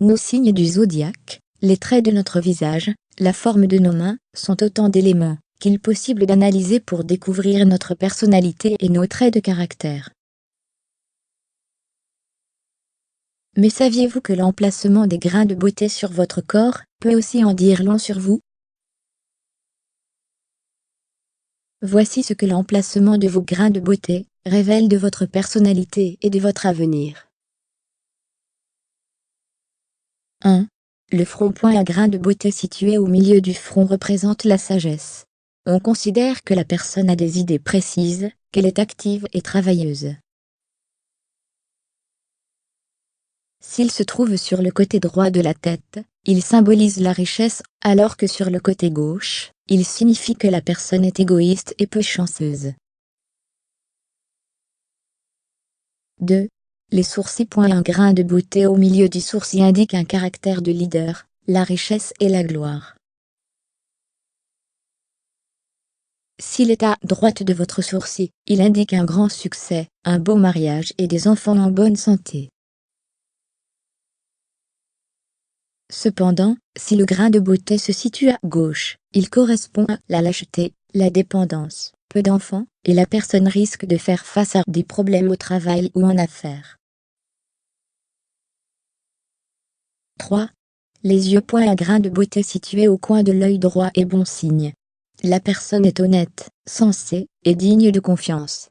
Nos signes du zodiaque, les traits de notre visage, la forme de nos mains, sont autant d'éléments qu'il est possible d'analyser pour découvrir notre personnalité et nos traits de caractère. Mais saviez-vous que l'emplacement des grains de beauté sur votre corps peut aussi en dire long sur vous? Voici ce que l'emplacement de vos grains de beauté révèle de votre personnalité et de votre avenir. 1. Le front. Un grain de beauté situé au milieu du front représente la sagesse. On considère que la personne a des idées précises, qu'elle est active et travailleuse. S'il se trouve sur le côté droit de la tête, il symbolise la richesse, alors que sur le côté gauche, il signifie que la personne est égoïste et peu chanceuse. 2. Les sourcils. Un grain de beauté au milieu du sourcil indique un caractère de leader, la richesse et la gloire. S'il est à droite de votre sourcil, il indique un grand succès, un beau mariage et des enfants en bonne santé. Cependant, si le grain de beauté se situe à gauche, il correspond à la lâcheté, la dépendance, peu d'enfants, et la personne risque de faire face à des problèmes au travail ou en affaires. 3. Les yeux. Un grain de beauté situé au coin de l'œil droit est bon signe. La personne est honnête, sensée, et digne de confiance.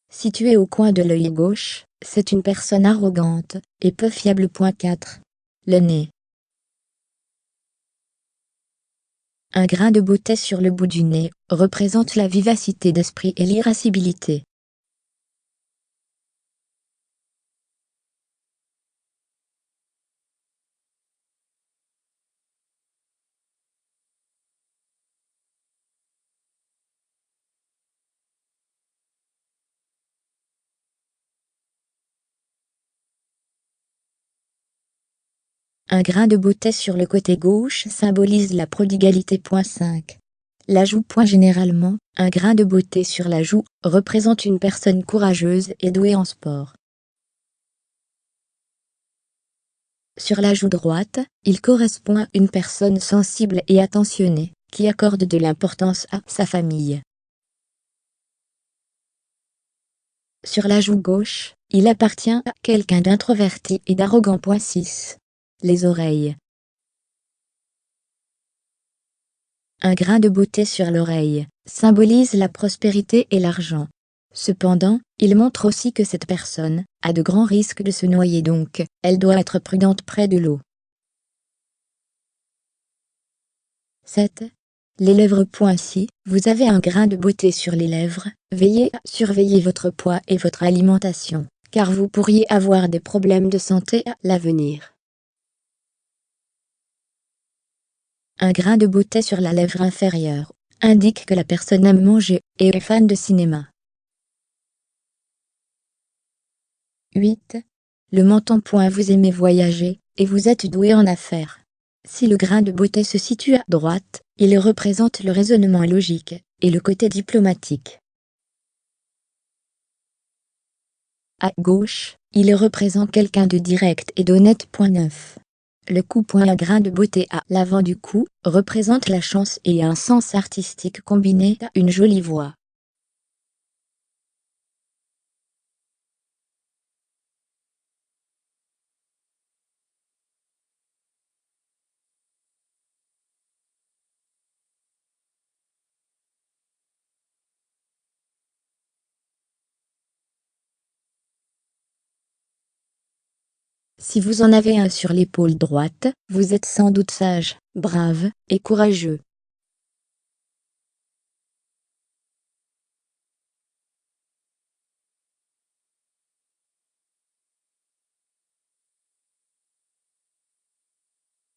Situé au coin de l'œil gauche, c'est une personne arrogante et peu fiable. 4. Le nez. Un grain de beauté sur le bout du nez représente la vivacité d'esprit et l'irascibilité. Un grain de beauté sur le côté gauche symbolise la prodigalité. 5. La joue. Généralement, un grain de beauté sur la joue représente une personne courageuse et douée en sport. Sur la joue droite, il correspond à une personne sensible et attentionnée, qui accorde de l'importance à sa famille. Sur la joue gauche, il appartient à quelqu'un d'introverti et d'arrogant. 6. Les oreilles. Un grain de beauté sur l'oreille symbolise la prospérité et l'argent. Cependant, il montre aussi que cette personne a de grands risques de se noyer, donc elle doit être prudente près de l'eau. 7. Les lèvres. Si vous avez un grain de beauté sur les lèvres, veillez à surveiller votre poids et votre alimentation, car vous pourriez avoir des problèmes de santé à l'avenir. Un grain de beauté sur la lèvre inférieure indique que la personne aime manger et est fan de cinéma. 8. Le menton. Vous aimez voyager et vous êtes doué en affaires. Si le grain de beauté se situe à droite, il représente le raisonnement logique et le côté diplomatique. À gauche, il représente quelqu'un de direct et d'honnête. 9. Le cou. Un grain de beauté à l'avant du cou représente la chance et un sens artistique combiné à une jolie voix. Si vous en avez un sur l'épaule droite, vous êtes sans doute sage, brave et courageux.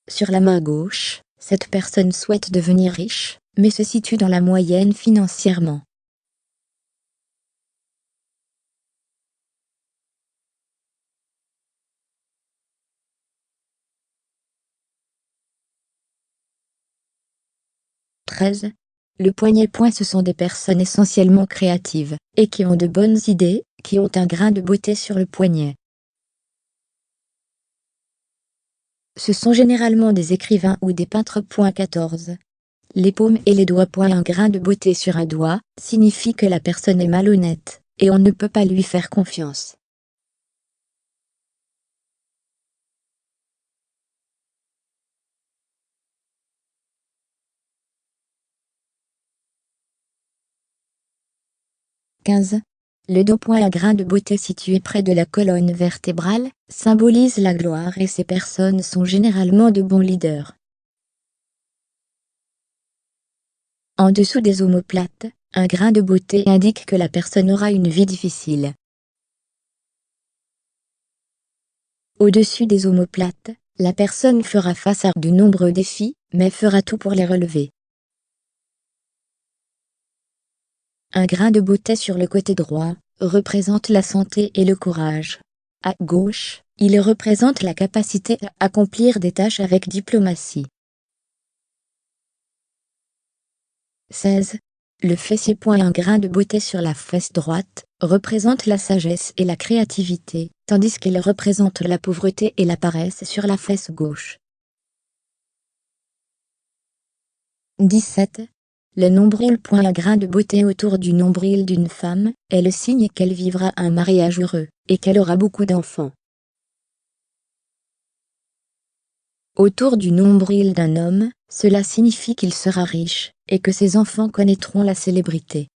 Sur la main gauche, cette personne souhaite devenir riche, mais se situe dans la moyenne financièrement. « 13. Le poignet. Ce sont des personnes essentiellement créatives, et qui ont de bonnes idées, qui ont un grain de beauté sur le poignet. Ce sont généralement des écrivains ou des peintres. 14. Les paumes et les doigts. Un grain de beauté sur un doigt signifie que la personne est malhonnête, et on ne peut pas lui faire confiance. « 15. Le dos. Un grain de beauté situé près de la colonne vertébrale symbolise la gloire et ces personnes sont généralement de bons leaders. En dessous des omoplates, un grain de beauté indique que la personne aura une vie difficile. Au-dessus des omoplates, la personne fera face à de nombreux défis, mais fera tout pour les relever. Un grain de beauté sur le côté droit représente la santé et le courage. À gauche, il représente la capacité à accomplir des tâches avec diplomatie. 16. Le fessier. Un grain de beauté sur la fesse droite représente la sagesse et la créativité, tandis qu'il représente la pauvreté et la paresse sur la fesse gauche. 17. Le nombril. Un grain de beauté autour du nombril d'une femme est le signe qu'elle vivra un mariage heureux, et qu'elle aura beaucoup d'enfants. Autour du nombril d'un homme, cela signifie qu'il sera riche, et que ses enfants connaîtront la célébrité.